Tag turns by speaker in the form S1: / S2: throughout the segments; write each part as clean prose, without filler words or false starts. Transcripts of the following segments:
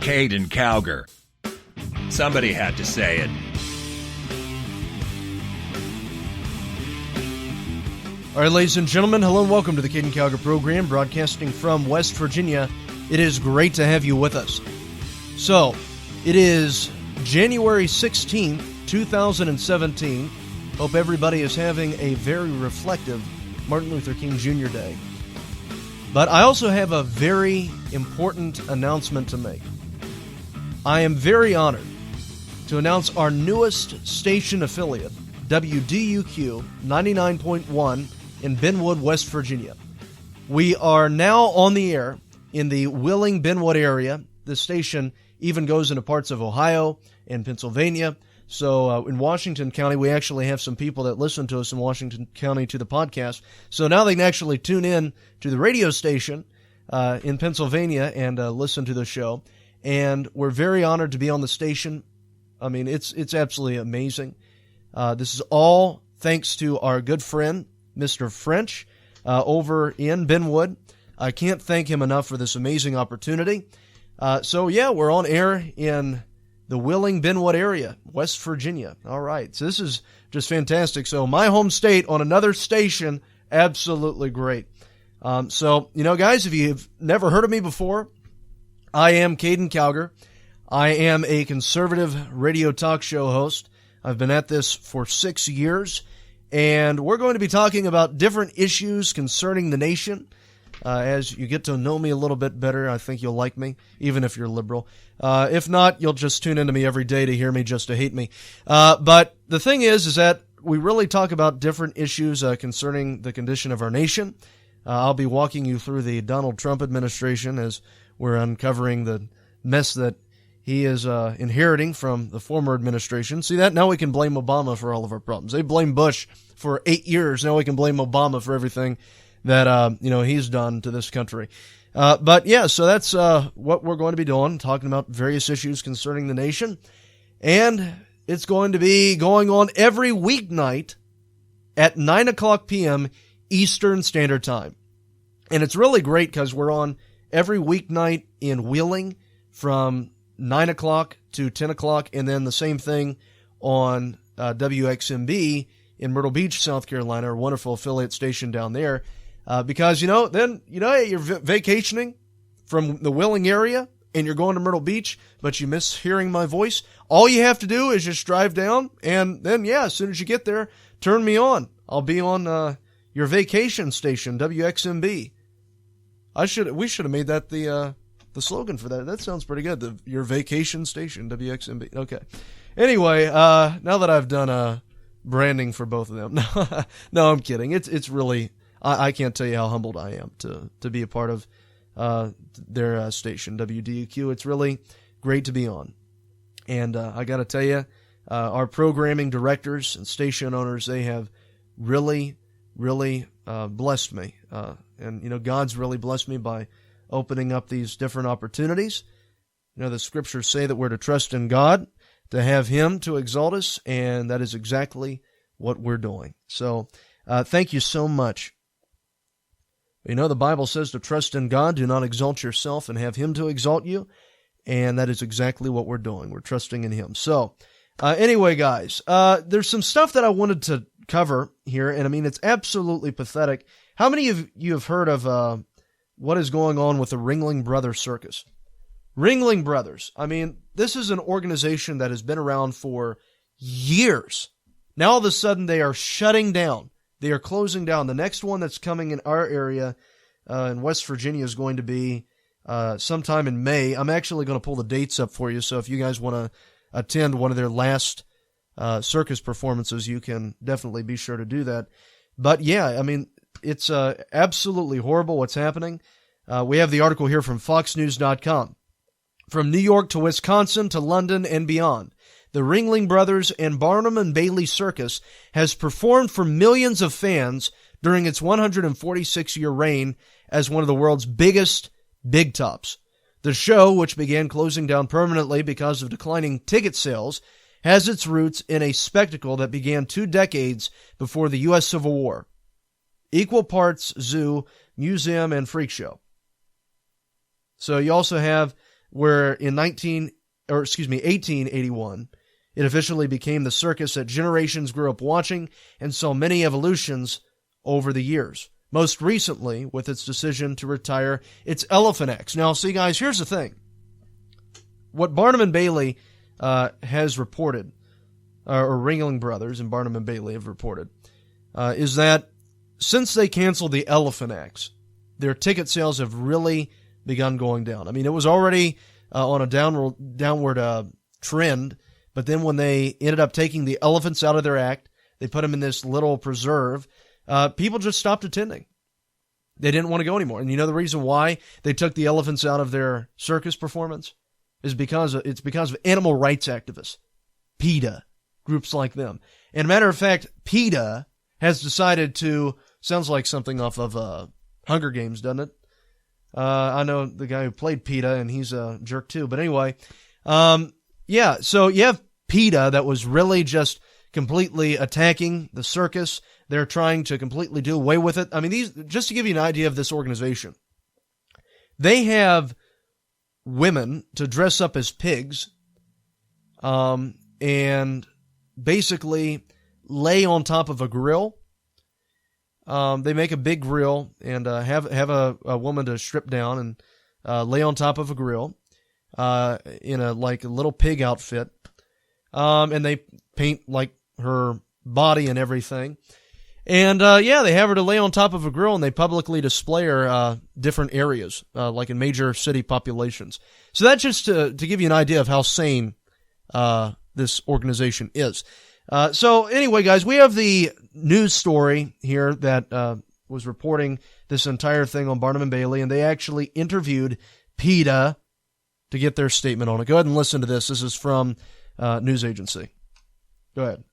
S1: Caiden Cowger. Somebody had to say it.
S2: All right, ladies and gentlemen, hello and welcome to the Caiden Cowger program, broadcasting from West Virginia. It is great to have you with us. So, it is January 16th, 2017. Hope everybody is having a very reflective Martin Luther King Jr. Day. But I also have a very important announcement to make. I am very honored to announce our newest station affiliate, WDUQ 99.1 in Benwood, West Virginia. We are now on the air in the Wheeling-Benwood area. The station even goes into parts of Ohio and Pennsylvania. So in Washington County, we actually have some people that listen to us in Washington County to the podcast. So now they can actually tune in to the radio station in Pennsylvania and listen to the show. And we're very honored to be on the station. I mean, it's absolutely amazing. This is all thanks to our good friend, Mr. French, over in Benwood. I can't thank him enough for this amazing opportunity. So we're on air in the Wheeling-Benwood area, West Virginia. All right, so this is just fantastic. So my home state on another station, absolutely great. So, guys, if you've never heard of me before, I am Caiden Cowger. I am a conservative radio talk show host. I've been at this for 6 years, and we're going to be talking about different issues concerning the nation. As you get to know me a little bit better, I think you'll like me, even if you're liberal. If not, you'll just tune into me every day to hear me just to hate me. But the thing is that we really talk about different issues concerning the condition of our nation. I'll be walking you through the Donald Trump administration as we're uncovering the mess that he is inheriting from the former administration. See that? Now we can blame Obama for all of our problems. They blamed Bush for 8 years. Now we can blame Obama for everything that he's done to this country. So that's what we're going to be doing, talking about various issues concerning the nation. And it's going to be going on every weeknight at 9 o'clock p.m. Eastern Standard Time. And it's really great because we're on every weeknight in Wheeling from 9 o'clock to 10 o'clock, and then the same thing on WXMB in Myrtle Beach, South Carolina, our wonderful affiliate station down there. Because, you're vacationing from the Wheeling area and you're going to Myrtle Beach, but you miss hearing my voice. All you have to do is just drive down, and then, as soon as you get there, turn me on. I'll be on your vacation station, WXMB. We should have made that the slogan for that. That sounds pretty good. Your vacation station, WXMB. Okay. Anyway, now that I've done branding for both of them, no, I'm kidding. It's really. I can't tell you how humbled I am to be a part of their station, WDUQ. It's really great to be on. And I got to tell you, our programming directors and station owners, they have really, really blessed me. And God's really blessed me by opening up these different opportunities. The scriptures say that we're to trust in God, to have Him to exalt us, and that is exactly what we're doing. So thank you so much. The Bible says to trust in God, do not exalt yourself, and have Him to exalt you. And that is exactly what we're doing. We're trusting in Him. So, anyway, guys, there's some stuff that I wanted to cover here, and I mean, it's absolutely pathetic. How many of you have heard of what is going on with the Ringling Brothers Circus? Ringling Brothers. I mean, this is an organization that has been around for years. Now, all of a sudden, they are shutting down. They are closing down. The next one that's coming in our area in West Virginia is going to be sometime in May. I'm actually going to pull the dates up for you, so if you guys want to attend one of their last circus performances, you can definitely be sure to do that. But I mean, it's absolutely horrible what's happening. We have the article here from FoxNews.com. From New York to Wisconsin to London and beyond, the Ringling Brothers and Barnum and Bailey Circus has performed for millions of fans during its 146-year reign as one of the world's biggest big tops. The show, which began closing down permanently because of declining ticket sales, has its roots in a spectacle that began 2 decades before the U.S. Civil War. Equal parts zoo, museum, and freak show. So you also have where in 1881, it officially became the circus that generations grew up watching and saw many evolutions over the years. Most recently, with its decision to retire its elephant acts. Now, see, guys, here's the thing. What Barnum and Bailey has reported, or Ringling Brothers and Barnum and Bailey have reported, is that since they canceled the elephant acts, their ticket sales have really begun going down. I mean, it was already on a downward trend, but then when they ended up taking the elephants out of their act, they put them in this little preserve, people just stopped attending. They didn't want to go anymore. And you know the reason why they took the elephants out of their circus performance? It's because of animal rights activists, PETA, groups like them. And matter of fact, PETA has decided to, sounds like something off of Hunger Games, doesn't it? I know the guy who played PETA, and he's a jerk too. But anyway, yeah, so you have PETA that was really just completely attacking the circus. They're trying to completely do away with it. I mean, just to give you an idea of this organization, they have women to dress up as pigs, and basically lay on top of a grill. They make a big grill and have a woman to strip down and lay on top of a grill in a little pig outfit, and they paint like her body and everything. And they have her to lay on top of a grill, and they publicly display her different areas, like in major city populations. So that's just to give you an idea of how sane this organization is. So anyway, guys, we have the news story here that was reporting this entire thing on Barnum and Bailey, and they actually interviewed PETA to get their statement on it. Go ahead and listen to this. This is from News Agency. Go ahead.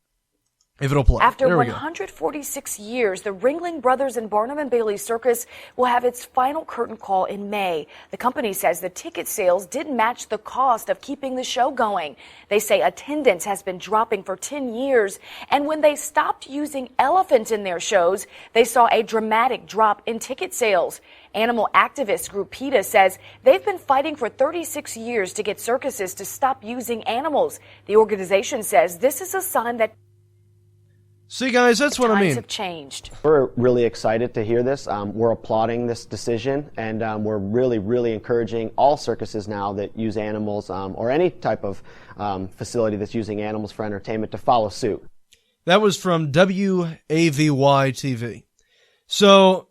S2: If it'll play.
S3: After 146 years, the Ringling Brothers and Barnum and Bailey Circus will have its final curtain call in May. The company says the ticket sales didn't match the cost of keeping the show going. They say attendance has been dropping for 10 years, and when they stopped using elephants in their shows, they saw a dramatic drop in ticket sales. Animal activist group PETA says they've been fighting for 36 years to get circuses to stop using animals. The organization says this is a sign that
S2: see, guys, that's what I mean.
S3: Times have changed.
S4: We're really excited to hear this. We're applauding this decision, and we're really, really encouraging all circuses now that use animals or any type of facility that's using animals for entertainment to follow suit. That
S2: was from WAVY-TV. So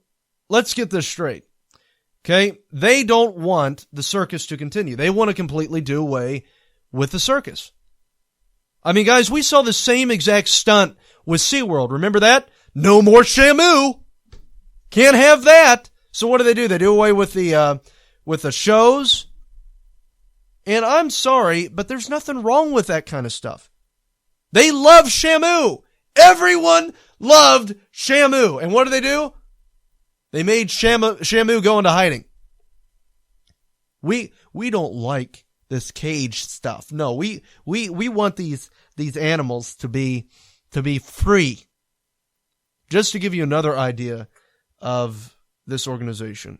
S2: let's get this straight. Okay? They don't want the circus to continue. They want to completely do away with the circus. I mean, guys, we saw the same exact stunt with SeaWorld. Remember that? No more Shamu. Can't have that. So what do? They do away with the shows. And I'm sorry, but there's nothing wrong with that kind of stuff. They love Shamu. Everyone loved Shamu. And what do? They made Shamu go into hiding. We don't like this cage stuff. No, we want these animals to be free. Just to give you another idea of this organization,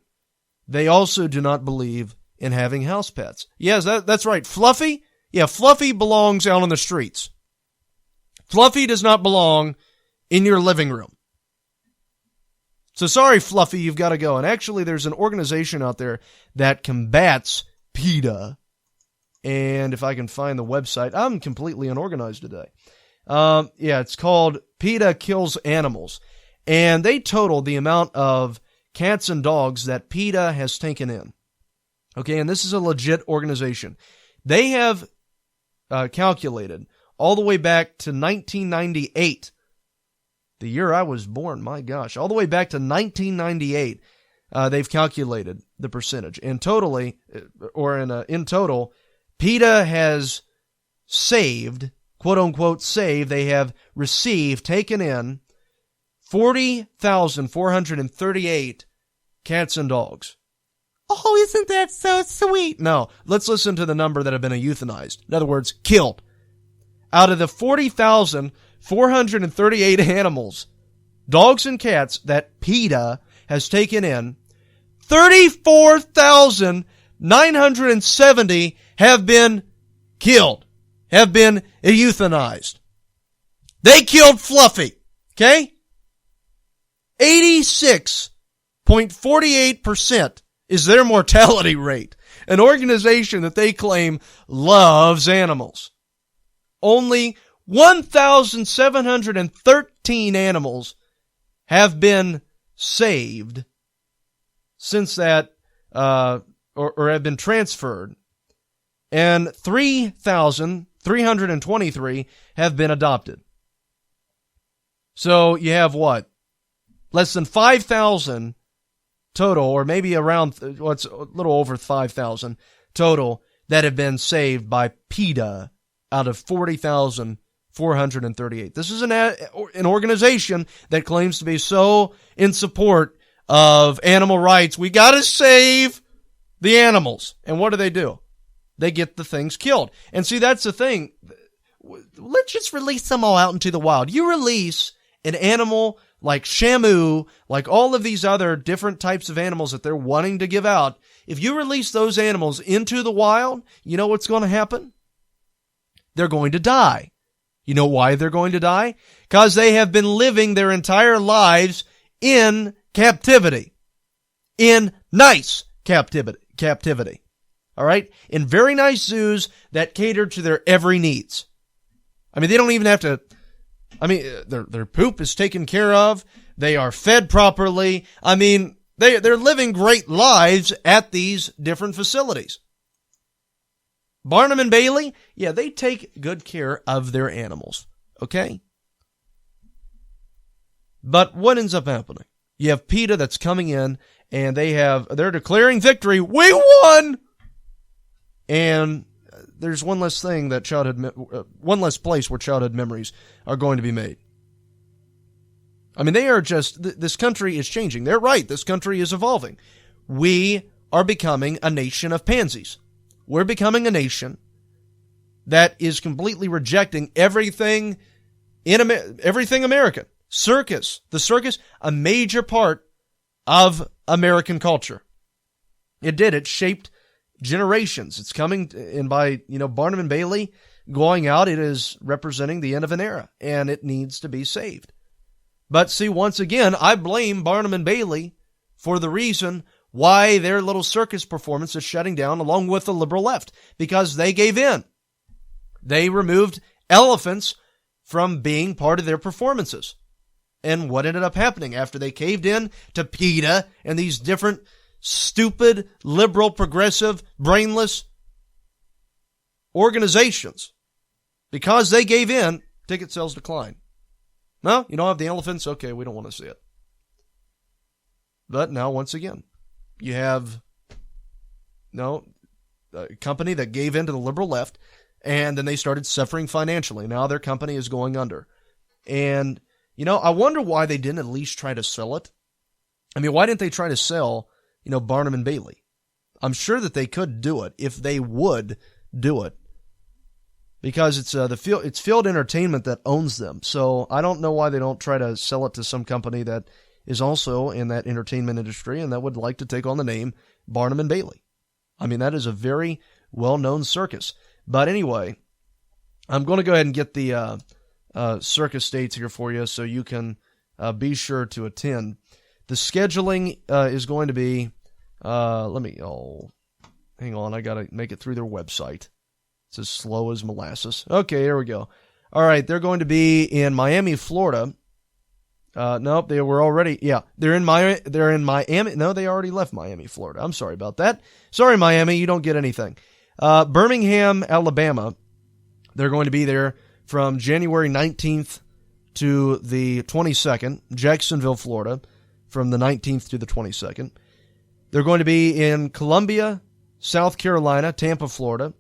S2: they also do not believe in having house pets. Yes, that's right. Fluffy? Yeah, Fluffy belongs out on the streets. Fluffy does not belong in your living room. So sorry, Fluffy, you've got to go. And actually, there's an organization out there that combats PETA. And if I can find the website, I'm completely unorganized today. It's called PETA Kills Animals. And they totaled the amount of cats and dogs that PETA has taken in. Okay, and this is a legit organization. They have calculated all the way back to 1998. The year I was born, my gosh. All the way back to 1998, they've calculated the percentage. In total, PETA has saved, quote-unquote saved, they have received, taken in 40,438 cats and dogs. Oh, isn't that so sweet? No, let's listen to the number that have been euthanized. In other words, killed. Out of the 40,438 animals, dogs and cats that PETA has taken in, 34,000 970 have been killed, have been euthanized. They killed Fluffy, okay? 86.48% is their mortality rate. An organization that they claim loves animals. Only 1,713 animals have been saved since that, or have been transferred, and 3,323 have been adopted. So you have what? Less than 5,000 total, or maybe around, what's a little over 5,000 total that have been saved by PETA out of 40,438. This is an organization that claims to be so in support of animal rights. We got to save the animals. And what do? They get the things killed. And see, that's the thing. Let's just release them all out into the wild. You release an animal like Shamu, like all of these other different types of animals that they're wanting to give out. If you release those animals into the wild, you know what's going to happen? They're going to die. You know why they're going to die? Because they have been living their entire lives in captivity. In nice captivity. All right? In very nice zoos that cater to their every needs. I mean, they don't even have to, their poop is taken care of. They are fed properly. I mean, they're living great lives at these different facilities. Barnum and Bailey, yeah, they take good care of their animals. Okay? But what ends up happening? You have PETA that's coming in, and they're declaring victory. We won! And there's one less thing that one less place where childhood memories are going to be made. I mean, they are this country is changing. They're right. This country is evolving. We are becoming a nation of pansies. We're becoming a nation that is completely rejecting everything American. The circus, a major part of American culture. It shaped generations. It's coming in by, Barnum and Bailey going out. It is representing the end of an era, and it needs to be saved. But see, once again, I blame Barnum and Bailey for the reason why their little circus performance is shutting down, along with the liberal left, because they gave in. They removed elephants from being part of their performances. And what ended up happening after they caved in to PETA and these different stupid, liberal, progressive, brainless organizations? Because they gave in, ticket sales decline. No, you don't have the elephants? Okay, we don't want to see it. But now, once again, you have a company that gave in to the liberal left, and then they started suffering financially. Now their company is going under. And, I wonder why they didn't at least try to sell it. I mean, why didn't they try to sell, Barnum and Bailey? I'm sure that they could do it if they would do it. Because it's Field Entertainment that owns them. So I don't know why they don't try to sell it to some company that is also in that entertainment industry and that would like to take on the name Barnum and Bailey. I mean, that is a very well-known circus. But anyway, I'm going to go ahead and get the circus dates here for you so you can be sure to attend. The scheduling is going to be, hang on, I got to make it through their website. It's as slow as molasses. Okay, here we go. All right, they're going to be in Miami, Florida. Nope, they were already, they're in Miami. No, they already left Miami, Florida. I'm sorry about that. Sorry, Miami, you don't get anything. Birmingham, Alabama. They're going to be there from January 19th to the 22nd. Jacksonville, Florida, from the 19th to the 22nd. They're going to be in Columbia, South Carolina, Tampa, Florida,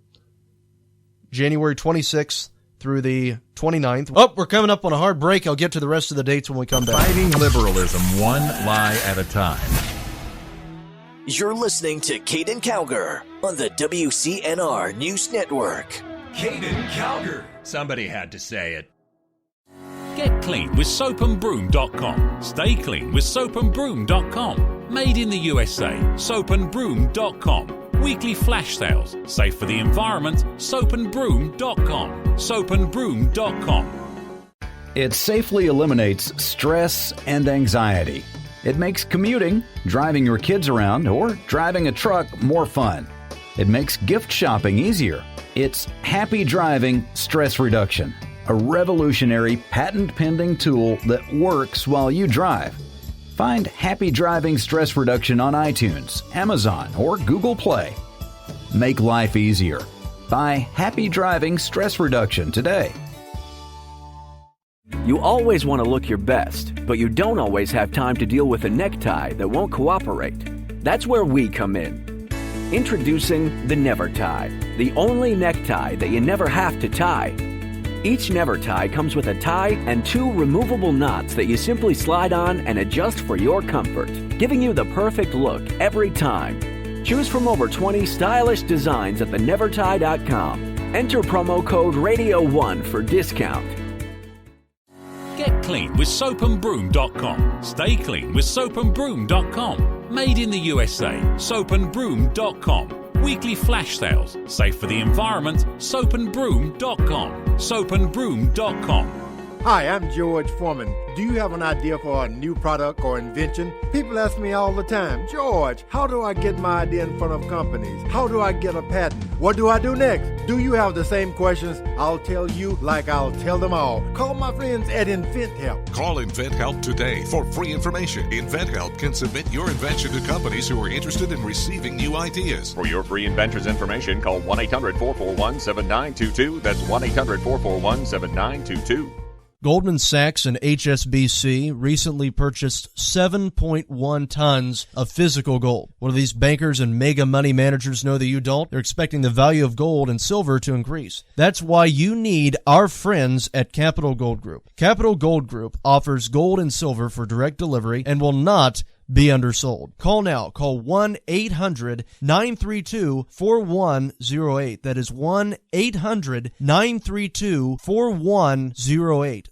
S2: January 26th through the 29th. Oh, we're coming up on a hard break. I'll get to the rest of the dates when we come back.
S5: Fighting liberalism one lie at a time.
S6: You're listening to Caiden Cowger on the WCNR News Network.
S1: Caiden Cowger. Somebody had to say it.
S5: Get clean with soapandbroom.com. Stay clean with soapandbroom.com. Made in the USA. Soapandbroom.com. Weekly flash sales, safe for the environment, soapandbroom.com. Soapandbroom.com.
S7: It safely eliminates stress and anxiety. It makes commuting, driving your kids around, or driving a truck more fun. It makes gift shopping easier. It's Happy Driving Stress Reduction, a revolutionary patent-pending tool that works while you drive. Find Happy Driving Stress Reduction on iTunes, Amazon, or Google Play. Make life easier. Buy Happy Driving Stress Reduction today.
S8: You always want to look your best, but you don't always have time to deal with a necktie that won't cooperate. That's where we come in. Introducing the Never Tie, the only necktie that you never have to tie. Each Never Tie comes with a tie and 2 removable knots that you simply slide on and adjust for your comfort, giving you the perfect look every time. Choose from over 20 stylish designs at thenevertie.com. Enter promo code RADIO1 for discount.
S5: Get clean with soapandbroom.com. Stay clean with soapandbroom.com. Made in the USA. Soapandbroom.com. Weekly flash sales, safe for the environment, soapandbroom.com. Soapandbroom.com.
S9: Hi, I'm George Foreman. Do you have an idea for a new product or invention? People ask me all the time, George, how do I get my idea in front of companies? How do I get a patent? What do I do next? Do you have the same questions? I'll tell you like I'll tell them all. Call my friends at InventHelp.
S10: Call InventHelp today for free information. InventHelp can submit your invention to companies who are interested in receiving new ideas.
S11: For your free inventor's information, call 1-800-441-7922. That's 1-800-441-7922.
S2: Goldman Sachs and HSBC recently purchased 7.1 tons of physical gold. What do these bankers and mega money managers know that you don't? They're expecting the value of gold and silver to increase. That's why you need our friends at Capital Gold Group. Capital Gold Group offers gold and silver for direct delivery and will not be undersold. Call now. Call 1-800-932-4108. That is 1-800-932-4108.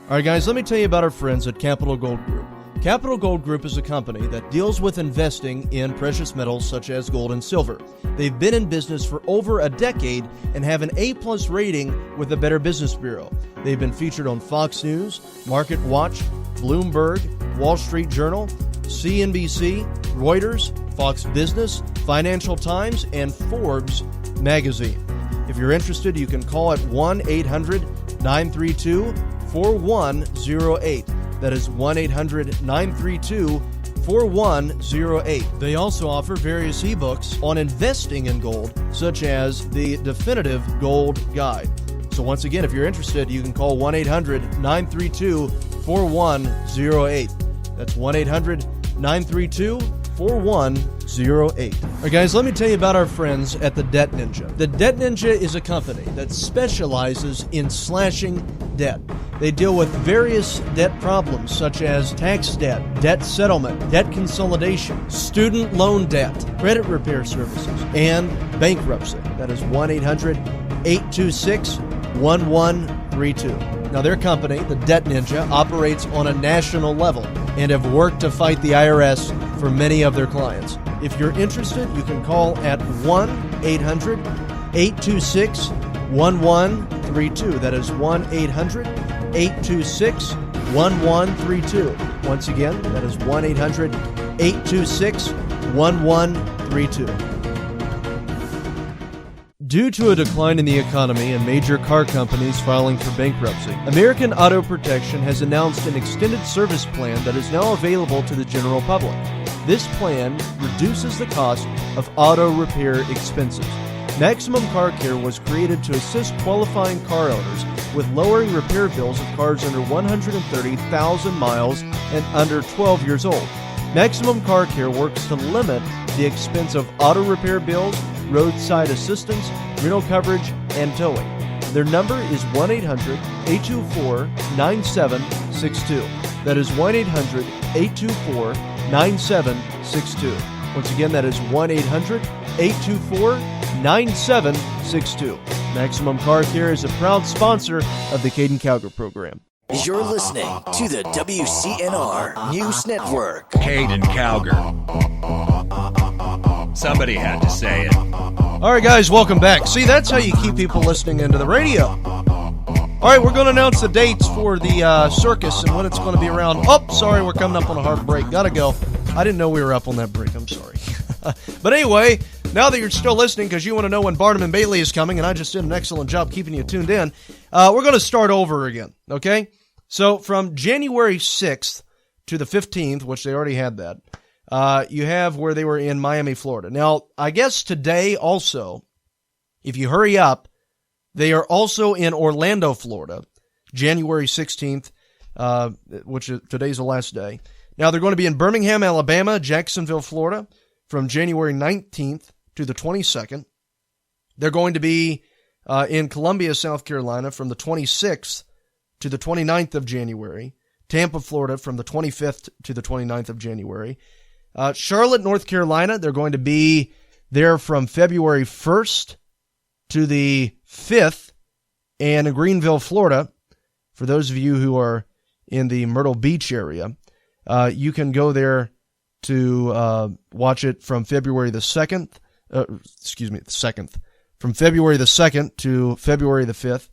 S2: All right, guys, let me tell you about our friends at Capital Gold Group. Capital Gold Group is a company that deals with investing in precious metals such as gold and silver. They've been in business for over a decade and have an A+ rating with the Better Business Bureau. They've been featured on Fox News, Market Watch, Bloomberg, Wall Street Journal, CNBC, Reuters, Fox Business, Financial Times, and Forbes magazine. If you're interested, you can call at 1-800-932-4108. That is 1-800-932-4108. They also offer various ebooks on investing in gold, such as the Definitive Gold Guide. So once again, if you're interested, you can call 1-800-932-4108. That's 1-800-932-4108. All right, guys, let me tell you about our friends at the Debt Ninja. The Debt Ninja is a company that specializes in slashing debt. They deal with various debt problems such as tax debt, debt settlement, debt consolidation, student loan debt, credit repair services, and bankruptcy. That is 1-800-826-1132. Now, their company, the Debt Ninja, operates on a national level and have worked to fight the IRS for many of their clients. If you're interested, you can call at 1-800-826-1132. That is 1-800-826-1132. Once again, that is 1-800-826-1132. Due to a decline in the economy and major car companies filing for bankruptcy, American Auto Protection has announced an extended service plan that is now available to the general public. This plan reduces the cost of auto repair expenses. Maximum Car Care was created to assist qualifying car owners with lowering repair bills of cars under 130,000 miles and under 12 years old. Maximum Car Care works to limit the expense of auto repair bills, roadside assistance, rental coverage, and towing. Their number is 1-800-824-9762. That is 1-800-824-9762. Once again, that is 1-800-824-9762. Maximum Car Care is a proud sponsor of the Caiden Cowger program.
S6: You're listening to the WCNR News Network.
S1: Caiden Cowger. Somebody had to say it.
S2: All right, guys, welcome back. See, that's how you keep people listening into the radio. All right, we're going to announce the dates for the circus and when it's going to be around. Oh, sorry, we're coming up on a hard break. Got to go. I didn't know we were up on that break. I'm sorry. But anyway, now that you're still listening because you want to know when Barnum and Bailey is coming, and I just did an excellent job keeping you tuned in, we're going to start over again, okay? So from January 6th to the 15th, which they already had that, you have where they were in Miami, Florida. Now, I guess today also, if you hurry up, they are also in Orlando, Florida, January 16th, which is today's the last day. Now, they're going to be in Birmingham, Alabama, Jacksonville, Florida, from January 19th to the 22nd. They're going to be in Columbia, South Carolina, from the 26th to the 29th of January. Tampa, Florida, from the 25th to the 29th of January. Charlotte, North Carolina, they're going to be there from February 1st to the 5th. And in Greenville, Florida, for those of you who are in the Myrtle Beach area, you can go there to watch it from February the 2nd. From February the 2nd to February the 5th.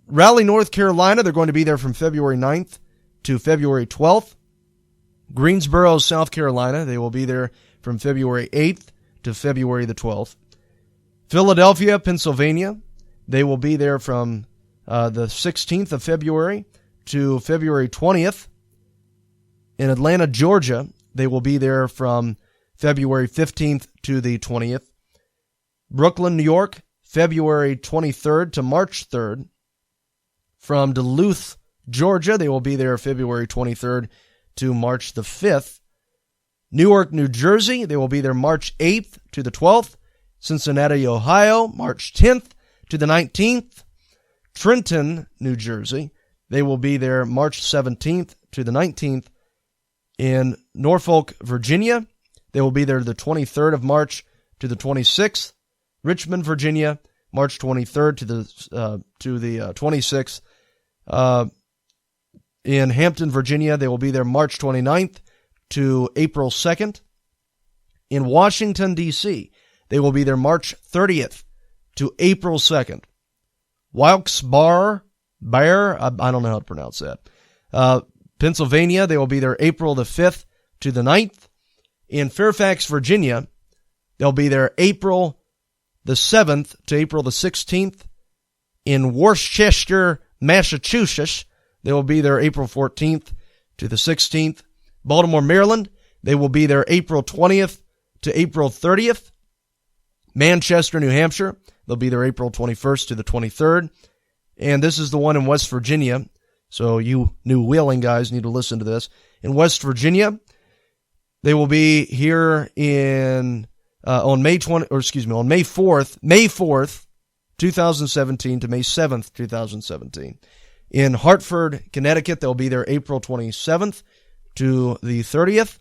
S2: Raleigh, North Carolina, they're going to be there from February 9th to February 12th. Greensboro, South Carolina, they will be there from February 8th to February the 12th. Philadelphia, Pennsylvania, they will be there from the 16th of February to February 20th. In Atlanta, Georgia, they will be there from February 15th to the 20th. Brooklyn, New York, February 23rd to March 3rd. From Duluth, Georgia, they will be there February 23rd to March the 5th. Newark, New Jersey, they will be there March 8th to the 12th. Cincinnati, Ohio, March 10th to the 19th. Trenton, New Jersey, they will be there March 17th to the 19th. In Norfolk, Virginia, they will be there the 23rd of March to the 26th. Richmond, Virginia, March 23rd to the 26th. In Hampton, Virginia, they will be there March 29th to April 2nd. In Washington, D.C., they will be there March 30th to April 2nd. Wilkes-Barre, I don't know how to pronounce that. Pennsylvania, they will be there April the 5th to the 9th. In Fairfax, Virginia, they'll be there April the 7th to April the 16th. In Worcester, Massachusetts, they will be there April 14th to the 16th. Baltimore, Maryland, they will be there April 20th to April 30th. Manchester, New Hampshire, they'll be there April 21st to the 23rd. And this is the one in West Virginia. So you new Wheeling guys need to listen to this. In West Virginia, they will be here on May 4th, 2017 to May 7th, 2017. In Hartford, Connecticut, they'll be there April 27th to the 30th.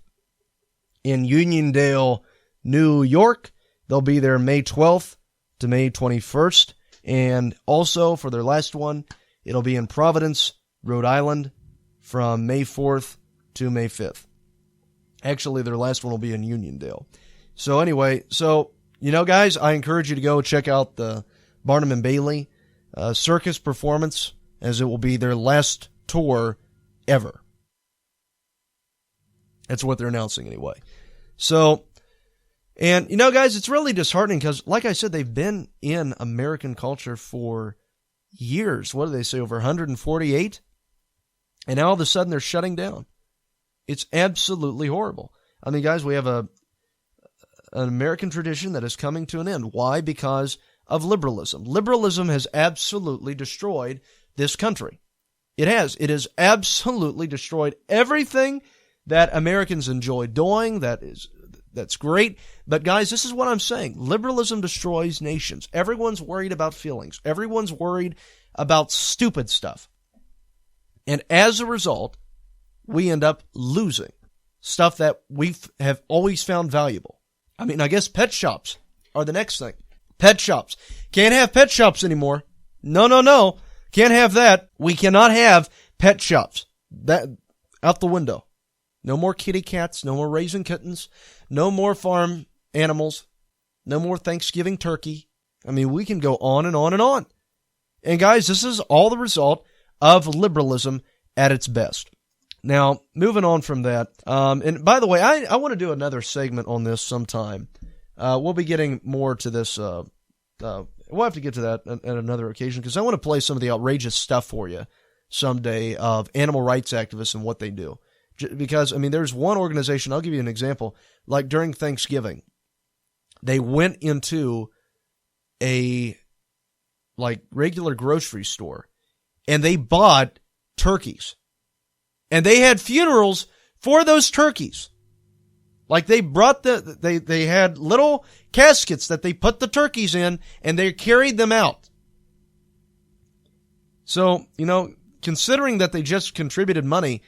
S2: In Uniondale, New York, they'll be there May 12th to May 21st. And also, for their last one, it'll be in Providence, Rhode Island, from May 4th to May 5th. Actually, their last one will be in Uniondale. So anyway, guys, I encourage you to go check out the Barnum and Bailey circus performance, as it will be their last tour ever. That's what they're announcing anyway. So, and guys, it's really disheartening because, like I said, they've been in American culture for years. What do they say, over 148? And now all of a sudden they're shutting down. It's absolutely horrible. I mean, guys, we have an American tradition that is coming to an end. Why? Because of liberalism. Liberalism has absolutely destroyed this country. It has. It has absolutely destroyed everything that Americans enjoy doing. That's great. But guys, this is what I'm saying. Liberalism destroys nations. Everyone's worried about feelings. Everyone's worried about stupid stuff. And as a result, we end up losing stuff that we have always found valuable. I mean, I guess pet shops are the next thing. Pet shops. Can't have pet shops anymore. No. Can't have that. We cannot have pet shops. That out the window. No more kitty cats. No more raising kittens. No more farm animals. No more Thanksgiving turkey. I mean, we can go on and on and on. And guys, this is all the result of liberalism at its best. Now, moving on from that, and by the way, I want to do another segment on this sometime. We'll be getting more to this. We'll have to get to that at another occasion because I want to play some of the outrageous stuff for you someday of animal rights activists and what they do. Because, I mean, there's one organization, I'll give you an example, like during Thanksgiving, they went into a regular grocery store and they bought turkeys. And they had funerals for those turkeys. Like they brought they had little caskets that they put the turkeys in and they carried them out. So, considering that they just contributed money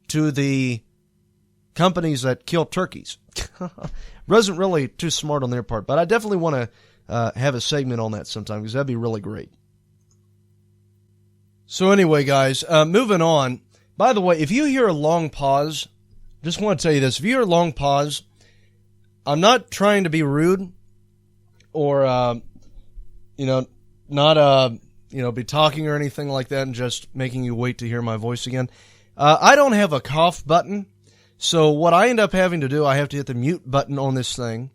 S2: to the companies that kill turkeys, wasn't really too smart on their part. But I definitely want to have a segment on that sometime because that'd be really great. So anyway, guys, moving on. By the way, if you hear a long pause, just want to tell you this. If you hear a long pause, I'm not trying to be rude or, not, be talking or anything like that and just making you wait to hear my voice again. I don't have a cough button. So what I end up having to do, I have to hit the mute button on this thing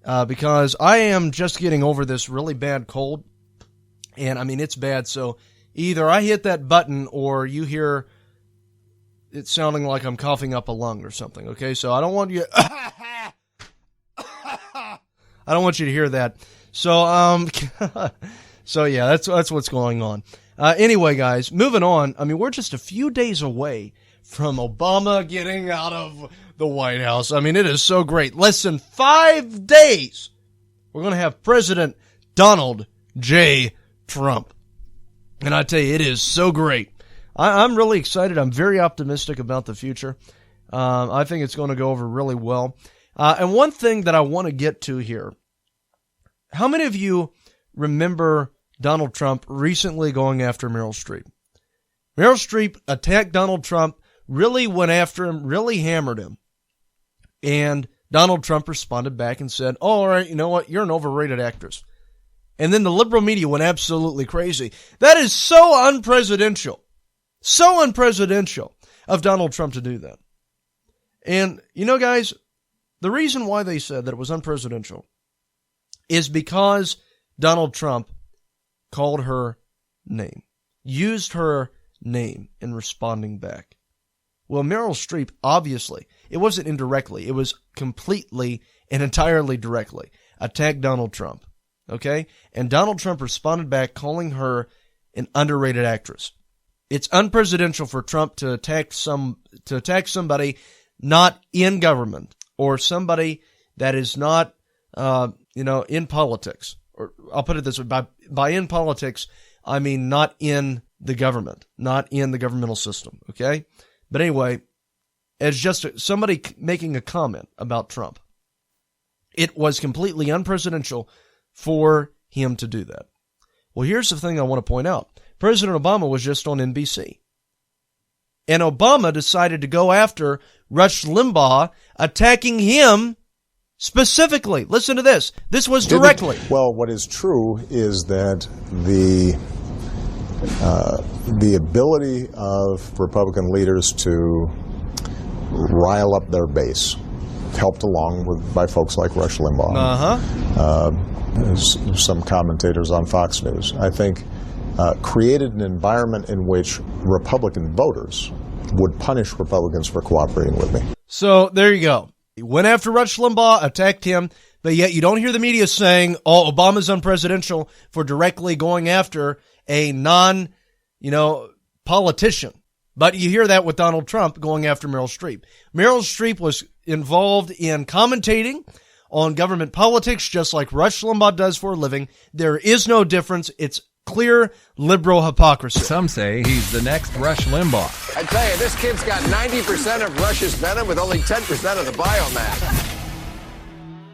S2: because I am just getting over this really bad cold. And, I mean, it's bad. So either I hit that button or you hear it's sounding like I'm coughing up a lung or something, okay? So I don't want you I don't want you to hear that. So so yeah, that's what's going on. Anyway, guys, moving on. I mean, we're just a few days away from Obama getting out of the White House. I mean, it is so great. Less than 5 days. We're going to have President Donald J. Trump. And I tell you, it is so great. I'm really excited. I'm very optimistic about the future. I think it's going to go over really well. And one thing that I want to get to here, how many of you remember Donald Trump recently going after Meryl Streep? Meryl Streep attacked Donald Trump, really went after him, really hammered him. And Donald Trump responded back and said, oh, all right, you know what? You're an overrated actress. And then the liberal media went absolutely crazy. That is so unpresidential. So unpresidential of Donald Trump to do that. And, guys, the reason why they said that it was unpresidential is because Donald Trump called her name, used her name in responding back. Well, Meryl Streep, obviously, it wasn't indirectly, it was completely and entirely directly attacked Donald Trump. Okay? And Donald Trump responded back calling her an underrated actress. It's unpresidential for Trump to attack somebody not in government or somebody that is not, in politics. Or I'll put it this way: by in politics, I mean not in the government, not in the governmental system. Okay, but anyway, as just somebody making a comment about Trump, it was completely unpresidential for him to do that. Well, here's the thing I want to point out. President Obama was just on NBC. And Obama decided to go after Rush Limbaugh, attacking him specifically. Listen to this. This was directly.
S12: Well, what is true is that the ability of Republican leaders to rile up their base, helped along by folks like Rush Limbaugh, some commentators on Fox News, I think, created an environment in which Republican voters would punish Republicans for cooperating with me.
S2: So there you go. He went after Rush Limbaugh, attacked him, but yet you don't hear the media saying, oh, Obama's unpresidential for directly going after a politician. But you hear that with Donald Trump going after Meryl Streep. Meryl Streep was involved in commentating on government politics just like Rush Limbaugh does for a living. There is no difference. It's clear liberal hypocrisy.
S1: Some say he's the next Rush Limbaugh.
S13: I tell you, this kid's got 90% of Rush's venom with only 10% of the biomass.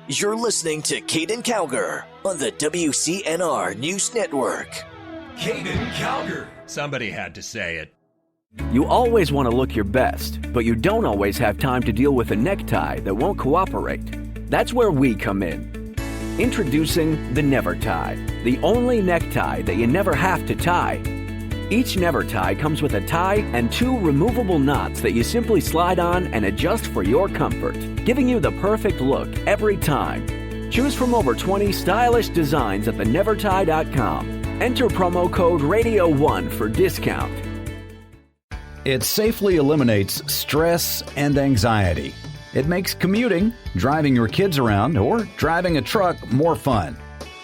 S6: You're listening to Caiden Cowger on the WCNR News Network.
S1: Caiden Cowger. Somebody had to say it.
S8: You always want to look your best, but you don't always have time to deal with a necktie that won't cooperate. That's where we come in. Introducing the Never Tie, the only necktie that you never have to tie. Each Never Tie comes with a tie and 2 removable knots that you simply slide on and adjust for your comfort, giving you the perfect look every time. Choose from over 20 stylish designs at thenevertie.com. Enter promo code RADIO1 for discount.
S7: It safely eliminates stress and anxiety. It makes commuting, driving your kids around, or driving a truck more fun.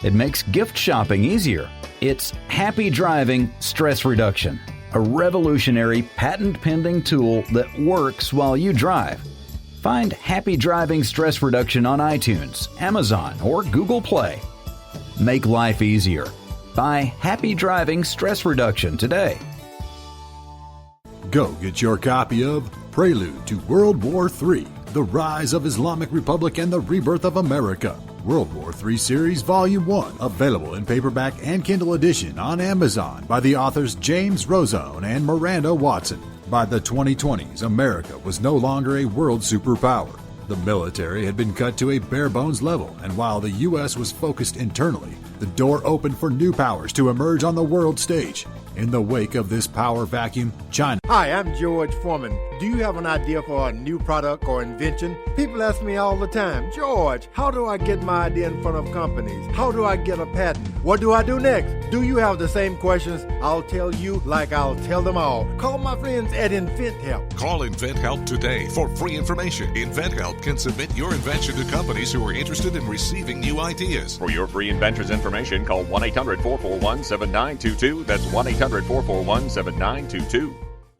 S7: It makes gift shopping easier. It's Happy Driving Stress Reduction, a revolutionary patent-pending tool that works while you drive. Find Happy Driving Stress Reduction on iTunes, Amazon, or Google Play. Make life easier. Buy Happy Driving Stress Reduction today.
S14: Go get your copy of Prelude to World War III, The Rise of Islamic Republic and the Rebirth of America. World War III Series Volume 1, available in paperback and Kindle edition on Amazon by the authors James Rozone and Miranda Watson. By the 2020s, America was no longer a world superpower. The military had been cut to a bare-bones level, and while the U.S. was focused internally, the door opened for new powers to emerge on the world stage. In the wake of this power vacuum, China...
S9: Hi, I'm George Foreman. Do you have an idea for a new product or invention? People ask me all the time, George, how do I get my idea in front of companies? How do I get a patent? What do I do next? Do you have the same questions? I'll tell you like I'll tell them all. Call my friends at InventHelp.
S10: Call InventHelp today for free information. InventHelp can submit your invention to companies who are interested in receiving new ideas.
S11: For your free inventor's information, call 1-800-441-7922. That's 1-800-441-7922.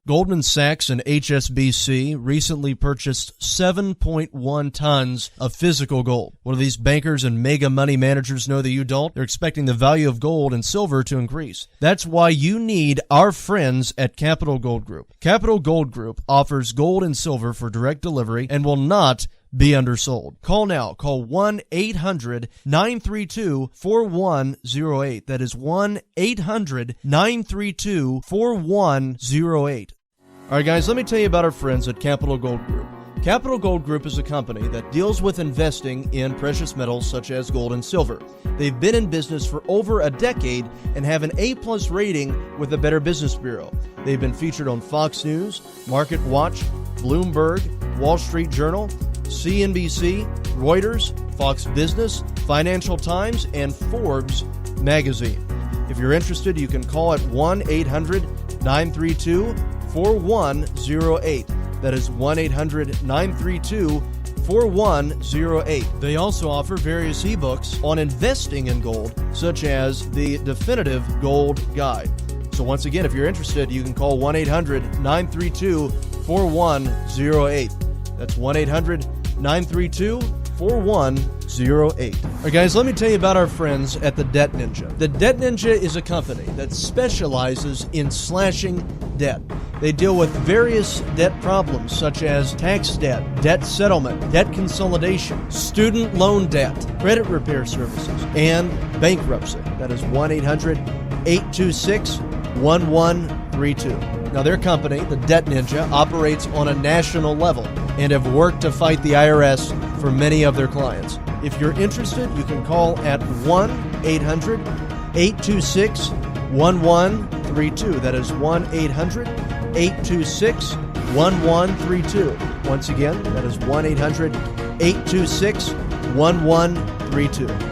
S2: Goldman Sachs and HSBC recently purchased 7.1 tons of physical gold. What do these bankers and mega money managers know that you don't? They're expecting the value of gold and silver to increase. That's why you need our friends at Capital Gold Group. Capital Gold Group offers gold and silver for direct delivery and will not be undersold. Call now. Call 1-800-932-4108. That is 1-800-932-4108. All right, guys, let me tell you about our friends at Capital Gold Group. Capital Gold Group is a company that deals with investing in precious metals such as gold and silver. They've been in business for over a decade and have an A+ rating with the Better Business Bureau. They've been featured on Fox News, Market Watch, Bloomberg, Wall Street Journal, CNBC, Reuters, Fox Business, Financial Times, and Forbes magazine. If you're interested, you can call at 1-800-932-4108. That is 1-800-932-4108. They also offer various ebooks on investing in gold, such as the Definitive Gold Guide. So once again, if you're interested, you can call 1-800-932-4108. That's 1-800-932-4108. All right, guys, let me tell you about our friends at the Debt Ninja. The Debt Ninja is a company that specializes in slashing debt. They deal with various debt problems such as tax debt, debt settlement, debt consolidation, student loan debt, credit repair services, and bankruptcy. That is 1-800-826-1132. Now, their company, the Debt Ninja, operates on a national level and have worked to fight the IRS for many of their clients. If you're interested, you can call at 1-800-826-1132. That is 1-800-826-1132. Once again, that is 1-800-826-1132.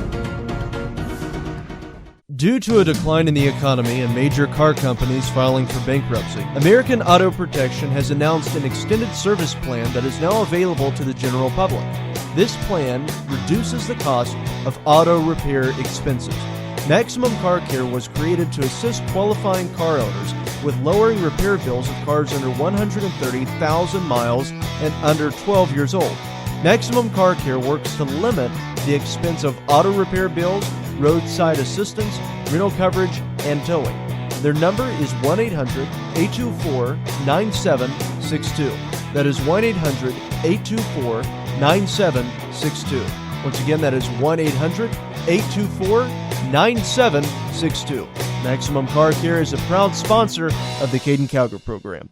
S2: Due to a decline in the economy and major car companies filing for bankruptcy, American Auto Protection has announced an extended service plan that is now available to the general public. This plan reduces the cost of auto repair expenses. Maximum Car Care was created to assist qualifying car owners with lowering repair bills of cars under 130,000 miles and under 12 years old. Maximum Car Care works to limit the expense of auto repair bills, roadside assistance, rental coverage, and towing. Their number is 1-800-824-9762. That is 1-800-824-9762. Once again, that is 1-800-824-9762. Maximum Car Care is a proud sponsor of the Caiden Cowger program.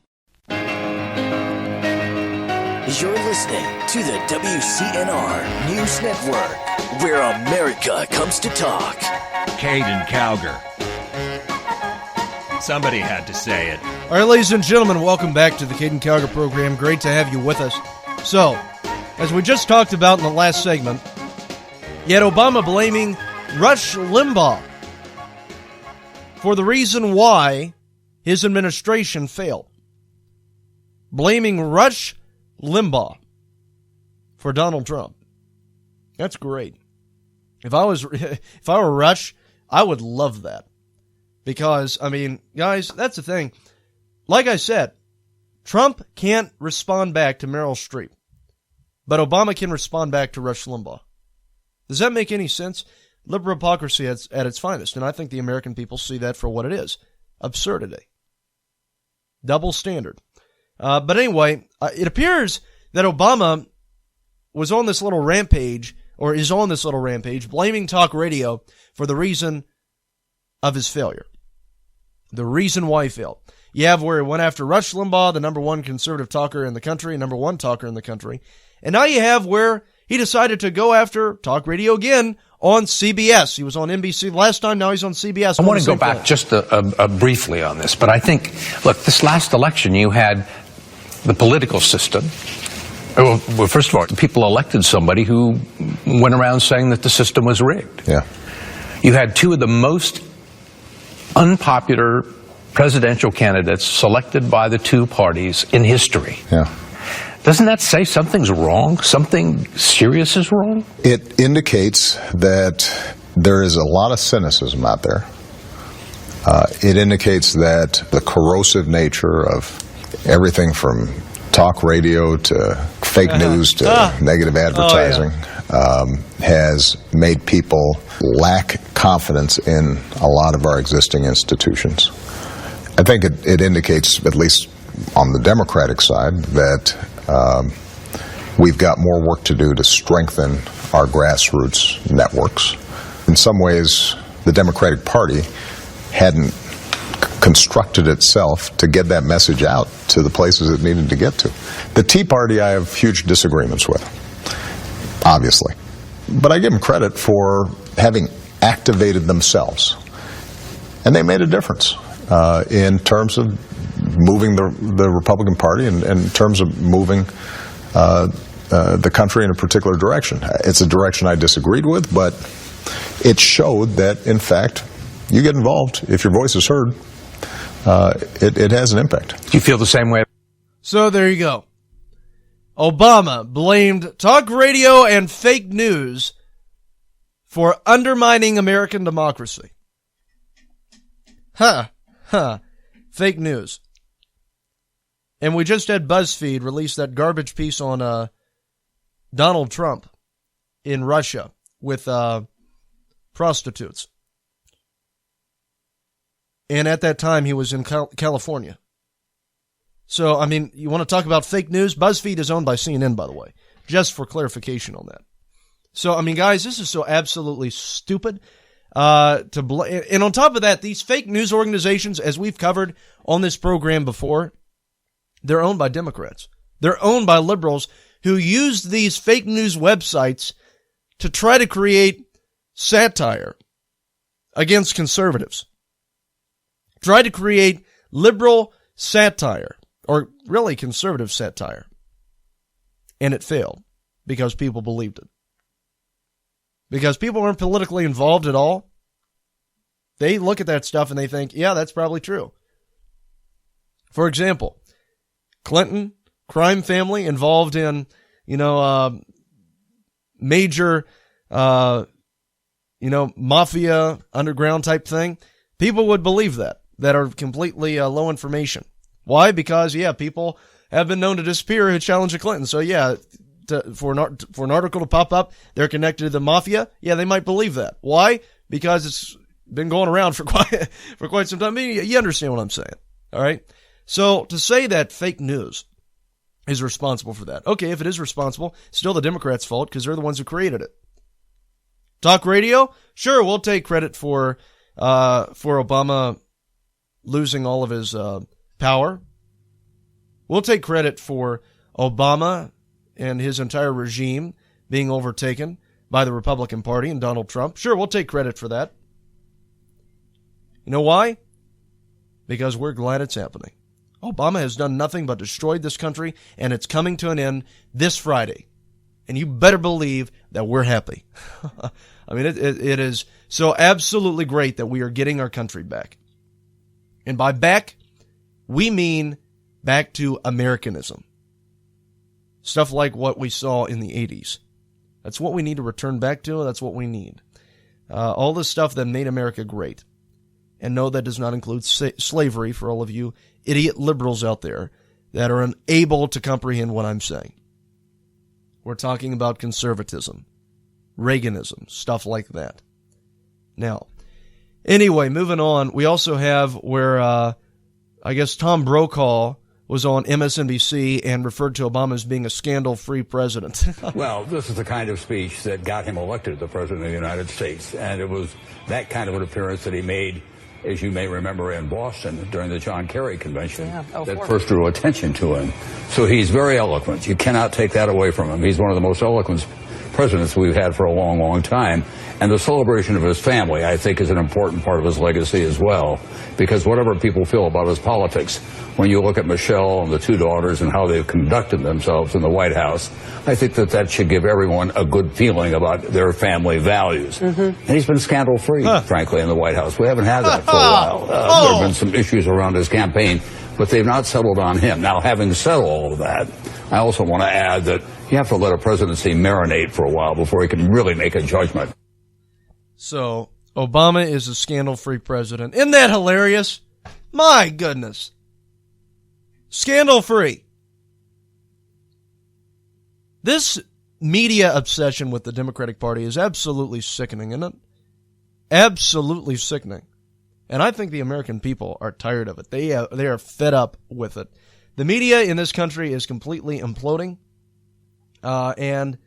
S6: You're listening to the WCNR News Network, where America comes to talk.
S1: Caiden Cowger. Somebody had to say it.
S2: All right, ladies and gentlemen, welcome back to the Caiden Cowger program. Great to have you with us. So, as we just talked about in the last segment, you had Obama blaming Rush Limbaugh for the reason why his administration failed. Blaming Rush Limbaugh for Donald Trump. That's great. If I were Rush, I would love that. Because, I mean, guys, that's the thing. Like I said, Trump can't respond back to Meryl Streep. But Obama can respond back to Rush Limbaugh. Does that make any sense? Liberal hypocrisy at its finest. And I think the American people see that for what it is. Absurdity. Double standard. But anyway, it appears that Obama was on this little rampage, or is on this little rampage, blaming talk radio for the reason of his failure. The reason why he failed. You have where he went after Rush Limbaugh, the number one conservative talker in the country, number one talker in the country. And now you have where he decided to go after talk radio again on CBS. He was on NBC last time, now he's on CBS.
S15: I want to go back just briefly on this, but I think, look, this last election you had the political system. Well, first of all, people elected somebody who went around saying that the system was rigged.
S12: Yeah.
S15: You had two of the most unpopular presidential candidates selected by the two parties in history.
S12: Yeah.
S15: Doesn't that say something's wrong? Something serious is wrong?
S12: It indicates that there is a lot of cynicism out there. It indicates that the corrosive nature of everything from talk radio to fake news to negative advertising has made people lack confidence in a lot of our existing institutions. I think it indicates, at least on the Democratic side, that we've got more work to do to strengthen our grassroots networks. In some ways, the Democratic Party hadn't constructed itself to get that message out to the places it needed to get to. The Tea Party I have huge disagreements with, obviously. But I give them credit for having activated themselves. And they made a difference in terms of moving the Republican Party and in terms of moving the country in a particular direction. It's a direction I disagreed with, but it showed that, in fact, you get involved, if your voice is heard, it has an impact.
S15: Do you feel the same way?
S2: So there you go. Obama blamed talk radio and fake news for undermining American democracy. Fake news. And we just had BuzzFeed release that garbage piece on Donald Trump in Russia with prostitutes. And at that time, he was in California. So, I mean, you want to talk about fake news? BuzzFeed is owned by CNN, by the way, just for clarification on that. So, I mean, guys, this is so absolutely stupid. And on top of that, these fake news organizations, as we've covered on this program before, they're owned by Democrats. They're owned by liberals who use these fake news websites to try to create satire against conservatives. Try to create liberal satire, or really conservative satire. And it failed because people believed it. Because people aren't politically involved at all. They look at that stuff and they think, yeah, that's probably true. For example, Clinton, crime family involved in, major, mafia, underground type thing. People would believe that are completely low information. Why? Because, people have been known to disappear who challenge the Clintons. So, for an article to pop up, they're connected to the mafia. Yeah, they might believe that. Why? Because it's been going around for quite some time. I mean, you understand what I'm saying. All right? So, to say that fake news is responsible for that. Okay, if it is responsible, still the Democrats' fault because they're the ones who created it. Talk radio? Sure, we'll take credit for Obama losing all of his power. We'll take credit for Obama and his entire regime being overtaken by the Republican Party and Donald Trump. Sure, we'll take credit for that. You know why? Because we're glad it's happening. Obama has done nothing but destroyed this country, and it's coming to an end this Friday. And you better believe that we're happy. I mean, it is so absolutely great that we are getting our country back. And by back, we mean back to Americanism. Stuff like what we saw in the 80s. That's what we need to return back to. That's what we need. All the stuff that made America great. And no, that does not include slavery for all of you idiot liberals out there that are unable to comprehend what I'm saying. We're talking about conservatism, Reaganism, stuff like that. Now, anyway, moving on, we also have where I guess Tom Brokaw was on MSNBC and referred to Obama as being a scandal-free president.
S16: Well, this is the kind of speech that got him elected the President of the United States, and it was that kind of an appearance that he made, as you may remember, in Boston during the John Kerry convention that first drew attention to him. So he's very eloquent. You cannot take that away from him. He's one of the most eloquent presidents we've had for a long, long time. And the celebration of his family, I think, is an important part of his legacy as well. Because whatever people feel about his politics, when you look at Michelle and the two daughters and how they've conducted themselves in the White House, I think that that should give everyone a good feeling about their family values. And he's been scandal-free, frankly, in the White House. We haven't had that for a while. There have been some issues around his campaign, but they've not settled on him. Now, having said all of that, I also want to add that you have to let a presidency marinate for a while before you can really make a judgment.
S2: So, Obama is a scandal-free president. Isn't that hilarious? My goodness. Scandal-free. This media obsession with the Democratic Party is absolutely sickening, isn't it? Absolutely sickening. And I think the American people are tired of it. They are fed up with it. The media in this country is completely imploding, and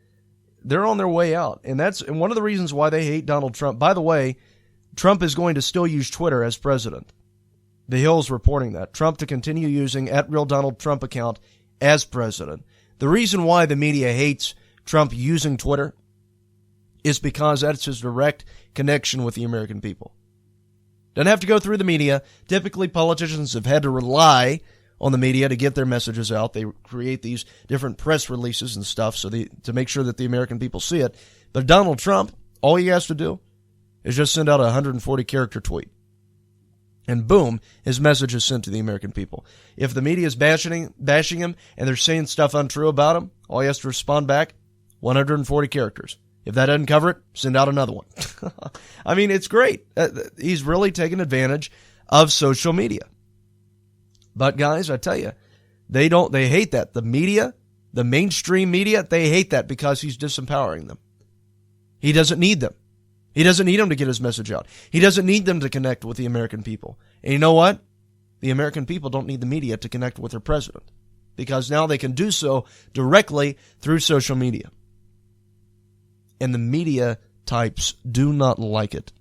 S2: they're on their way out. And that's one of the reasons why they hate Donald Trump. By the way, Trump is going to still use Twitter as president. The Hill's reporting that. Trump to continue using @RealDonaldTrump account as president. The reason why the media hates Trump using Twitter is because that's his direct connection with the American people. Doesn't have to go through the media. Typically, politicians have had to rely on the media to get their messages out. They create these different press releases and stuff to make sure that the American people see it. But Donald Trump, all he has to do is just send out a 140-character tweet. And boom, his message is sent to the American people. If the media is bashing him and they're saying stuff untrue about him, all he has to respond back, 140 characters. If that doesn't cover it, send out another one. I mean, it's great. He's really taken advantage of social media. But guys, I tell you, they hate that. The media, the mainstream media, they hate that because he's disempowering them. He doesn't need them. He doesn't need them to get his message out. He doesn't need them to connect with the American people. And you know what? The American people don't need the media to connect with their president because now they can do so directly through social media. And the media types do not like it.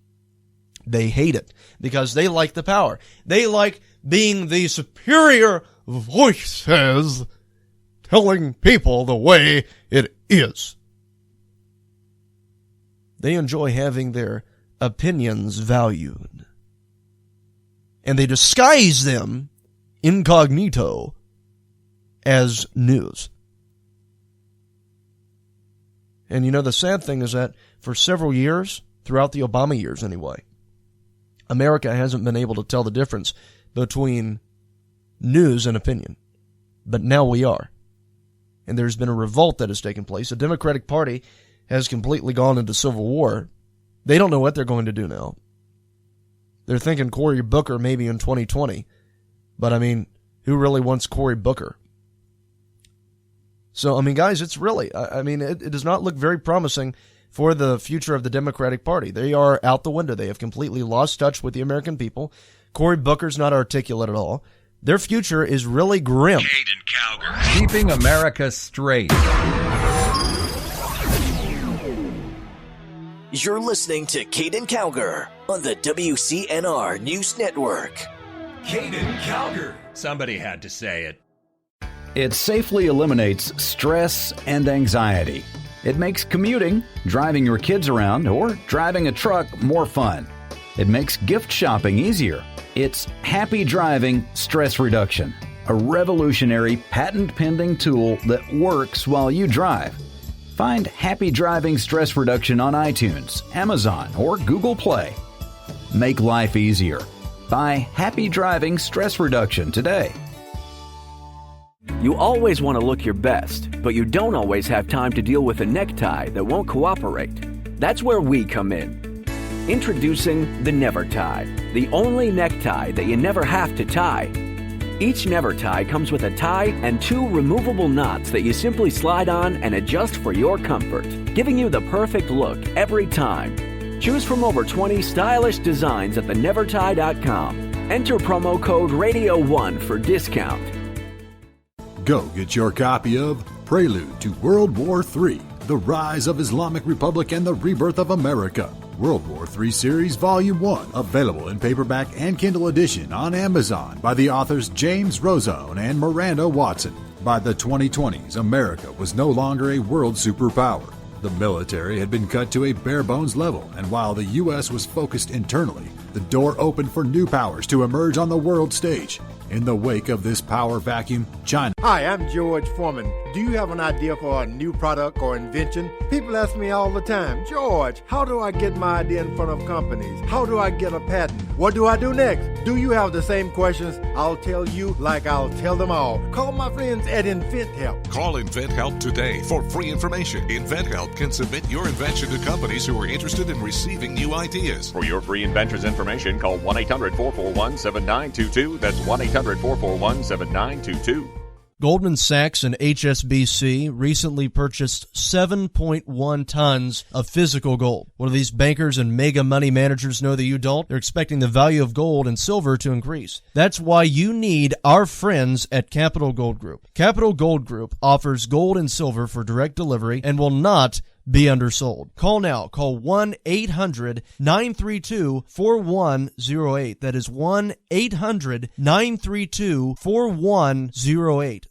S2: They hate it because they like the power. They like being the superior voices telling people the way it is. They enjoy having their opinions valued. And they disguise them incognito as news. And you know, the sad thing is that for several years, throughout the Obama years anyway, America hasn't been able to tell the difference between news and opinion. But now we are. And there's been a revolt that has taken place. The Democratic Party has completely gone into civil war. They don't know what they're going to do now. They're thinking Cory Booker maybe in 2020. But, I mean, who really wants Cory Booker? So, I mean, guys, it's really, it does not look very promising for the future of the Democratic Party. They are out the window. They have completely lost touch with the American people. Cory Booker's not articulate at all. Their future is really grim.
S1: Caiden Cowger. Keeping America straight.
S6: You're listening to Caiden Cowger on the WCNR News Network.
S1: Caiden Cowger. Somebody had to say it.
S7: It safely eliminates stress and anxiety. It makes commuting, driving your kids around, or driving a truck more fun. It makes gift shopping easier. It's Happy Driving Stress Reduction, a revolutionary patent-pending tool that works while you drive. Find Happy Driving Stress Reduction on iTunes, Amazon, or Google Play. Make life easier. Buy Happy Driving Stress Reduction today.
S8: You always want to look your best, but you don't always have time to deal with a necktie that won't cooperate. That's where we come in. Introducing the Never Tie, the only necktie that you never have to tie. Each Never Tie comes with a tie and 2 removable knots that you simply slide on and adjust for your comfort, giving you the perfect look every time. Choose from over 20 stylish designs at thenevertie.com. Enter promo code RADIO1 for discount.
S14: Go get your copy of Prelude to World War III, The Rise of Islamic Republic and the Rebirth of America. World War III Series Volume 1, available in paperback and Kindle edition on Amazon by the authors James Rozone and Miranda Watson. By the 2020s, America was no longer a world superpower. The military had been cut to a bare-bones level, and while the U.S. was focused internally, the door opened for new powers to emerge on the world stage. In the wake of this power vacuum, China.
S9: Hi, I'm George Foreman. Do you have an idea for a new product or invention? People ask me all the time, George, how do I get my idea in front of companies? How do I get a patent? What do I do next? Do you have the same questions? I'll tell you like I'll tell them all. Call my friends at InventHelp.
S10: Call InventHelp today for free information. InventHelp can submit your invention to companies who are interested in receiving new ideas.
S11: For your free inventor's information, call 1-800-441-7922. That's 1-800-441-7922.
S2: Goldman Sachs and HSBC recently purchased 7.1 tons of physical gold. What do these bankers and mega money managers know that you don't? They're expecting the value of gold and silver to increase. That's why you need our friends at Capital Gold Group. Capital Gold Group offers gold and silver for direct delivery and will not be undersold. Call now. Call 1-800-932-4108. That is 1-800-932-4108.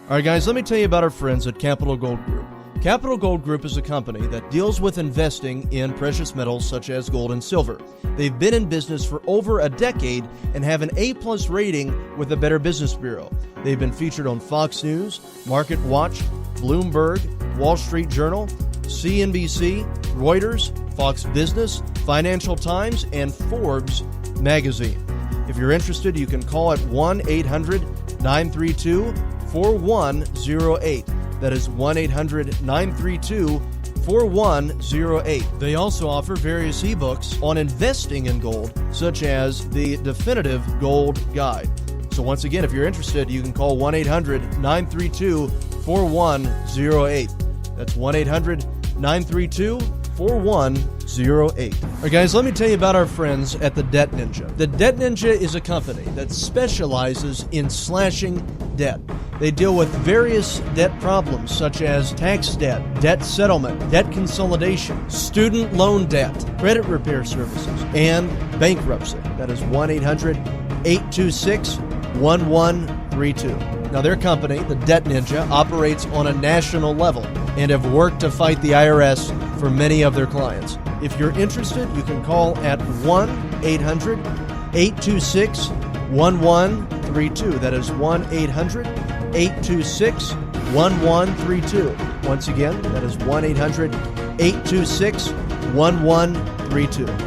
S2: All right, guys, let me tell you about our friends at Capital Gold Group. Capital Gold Group is a company that deals with investing in precious metals such as gold and silver. They've been in business for over a decade and have an A+ rating with the Better Business Bureau. They've been featured on Fox News, Market Watch, Bloomberg, Wall Street Journal, CNBC, Reuters, Fox Business, Financial Times, and Forbes magazine. If you're interested, you can call at 1-800-932-4108. That is 1-800-932-4108. They also offer various ebooks on investing in gold, such as the Definitive Gold Guide. So once again, if you're interested, you can call 1-800-932-4108. That's 1-800-932-4108. All right, guys, let me tell you about our friends at the Debt Ninja. The Debt Ninja is a company that specializes in slashing debt. They deal with various debt problems such as tax debt, debt settlement, debt consolidation, student loan debt, credit repair services, and bankruptcy. That is 1-800-826-1132. Now, their company, the Debt Ninja, operates on a national level and have worked to fight the IRS for many of their clients. If you're interested, you can call at 1-800-826-1132. That is 1-800-826-1132. Once again, that is 1-800-826-1132.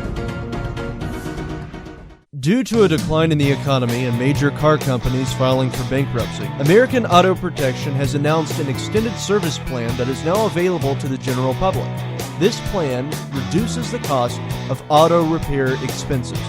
S2: Due to a decline in the economy and major car companies filing for bankruptcy, American Auto Protection has announced an extended service plan that is now available to the general public. This plan reduces the cost of auto repair expenses.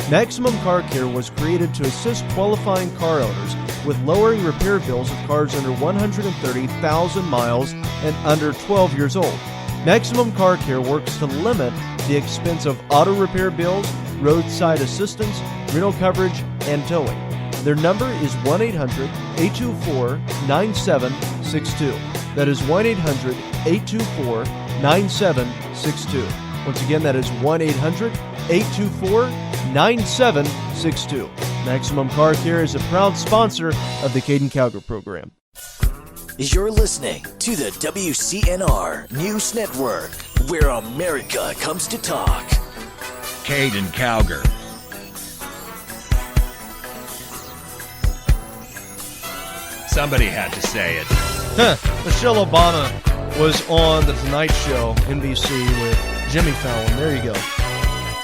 S2: Maximum Car Care was created to assist qualifying car owners with lowering repair bills of cars under 130,000 miles and under 12 years old. Maximum Car Care works to limit the expense of auto repair bills, roadside assistance, rental coverage, and towing. Their number is 1-800-824-9762. That is 1-800-824-9762. Once again, that is 1-800-824-9762. Maximum Car Care is a proud sponsor of the Caiden Cowger program.
S6: You're listening to the WCNR News Network, where America comes to talk.
S1: Caiden Cowger. Somebody had to say it.
S2: Michelle Obama was on The Tonight Show, NBC, with Jimmy Fallon. There you go.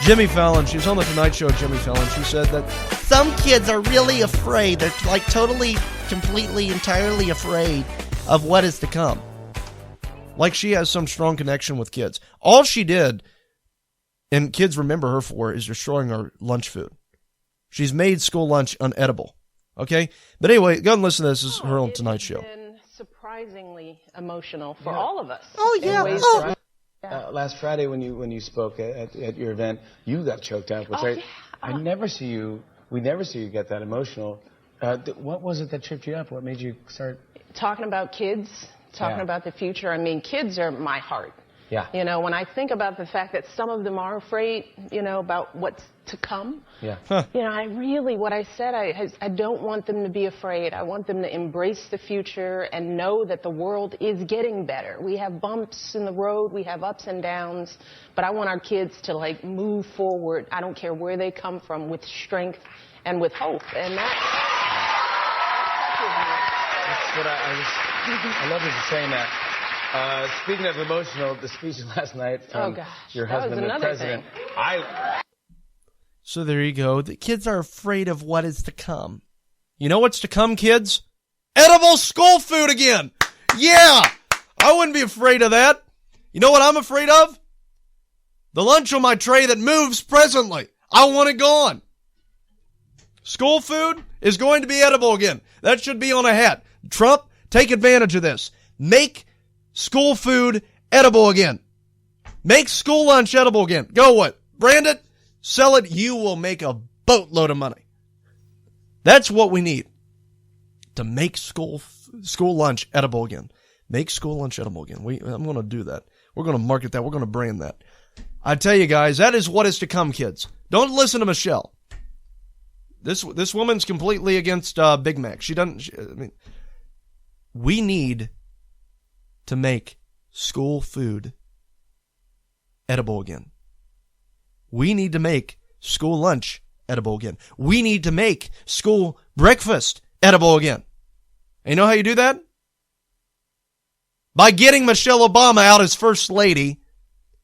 S2: Jimmy Fallon, she was on The Tonight Show with Jimmy Fallon. She said that some kids are really afraid. They're like totally, completely, entirely afraid of what is to come. Like she has some strong connection with kids. All she did, and kids remember her for, is destroying our lunch food. She's made school lunch unedible. Okay? But anyway, go and listen to this. This is her on Tonight Show.
S17: It's been surprisingly emotional for all of us.
S18: Oh, yeah.
S19: Last Friday when you spoke at your event, you got choked up, which we never see you get that emotional. What was it that tripped you up? What made you start?
S17: Talking about kids, talking about the future. I mean, kids are my heart.
S19: Yeah.
S17: You know, when I think about the fact that some of them are afraid, you know, about what's to come.
S19: Yeah.
S17: You know, I don't want them to be afraid. I want them to embrace the future and know that the world is getting better. We have bumps in the road, we have ups and downs, but I want our kids to like move forward. I don't care where they come from, with strength and with hope. And that's
S19: what I love that you're saying that. Speaking of emotional, the speech last night from your husband, the president.
S2: So there you go. The kids are afraid of what is to come. You know what's to come, kids? Edible school food again. Yeah, I wouldn't be afraid of that. You know what I'm afraid of? The lunch on my tray that moves presently. I want it gone. School food is going to be edible again. That should be on a hat. Trump, take advantage of this. Make school food edible again. Make school lunch edible again. Go what? Brand it, sell it. You will make a boatload of money. That's what we need to make school lunch edible again. Make school lunch edible again. I'm going to do that. We're going to market that. We're going to brand that. I tell you guys, that is what is to come, kids. Don't listen to Michelle. This woman's completely against Big Mac. We need to make school food edible again. We need to make school lunch edible again. We need to make school breakfast edible again. And you know how you do that? By getting Michelle Obama out as first lady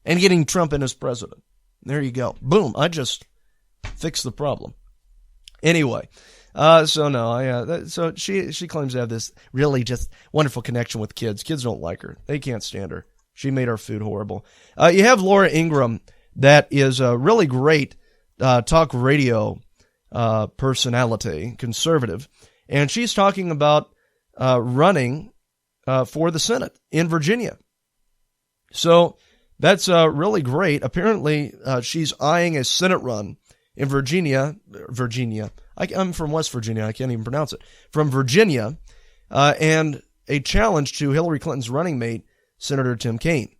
S2: and getting Trump in as president. There you go. Boom. I just fixed the problem. Anyway, so she claims to have this really just wonderful connection with kids. Kids don't like her. They can't stand her. She made our food horrible. You have Laura Ingraham, that is a really great talk radio personality, conservative, and she's talking about running for the Senate in Virginia. So that's really great. Apparently, she's eyeing a Senate run in Virginia. I'm from West Virginia. I can't even pronounce it. From Virginia, and a challenge to Hillary Clinton's running mate, Senator Tim Kaine.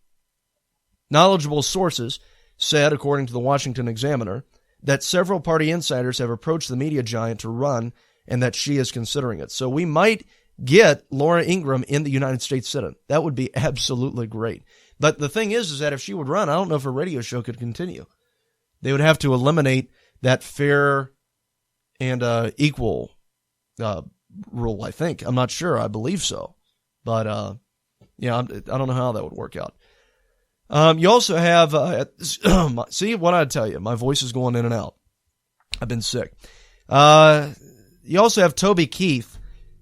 S2: Knowledgeable sources said, according to the Washington Examiner, that several party insiders have approached the media giant to run and that she is considering it. So we might get Laura Ingraham in the United States Senate. That would be absolutely great. But the thing is that if she would run, I don't know if her radio show could continue. They would have to eliminate that fair and equal rule, I think. I'm not sure. I believe so. But, I don't know how that would work out. You also have, see what I tell you, my voice is going in and out. I've been sick. You also have Toby Keith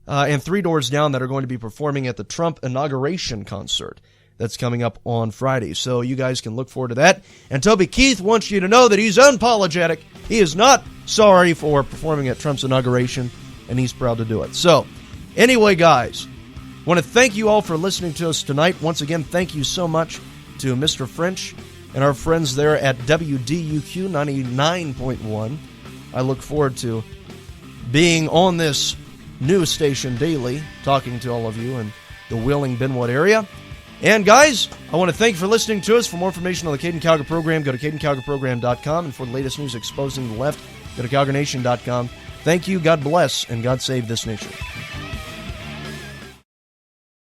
S2: and Three Doors Down that are going to be performing at the Trump inauguration concert that's coming up on Friday. So you guys can look forward to that. And Toby Keith wants you to know that he's unapologetic. He is not sorry for performing at Trump's inauguration, and he's proud to do it. So, anyway, guys, I want to thank you all for listening to us tonight. Once again, thank you so much to Mr. French and our friends there at WDUQ 99.1. I look forward to being on this new station daily, talking to all of you in the Wheeling-Benwood area. And guys, I want to thank you for listening to us. For more information on the Caiden Cowger program, go to CaidenCowgerProgram.com. And for the latest news exposing the left, go to CowgerNation.com. Thank you, God bless, and God save this nation.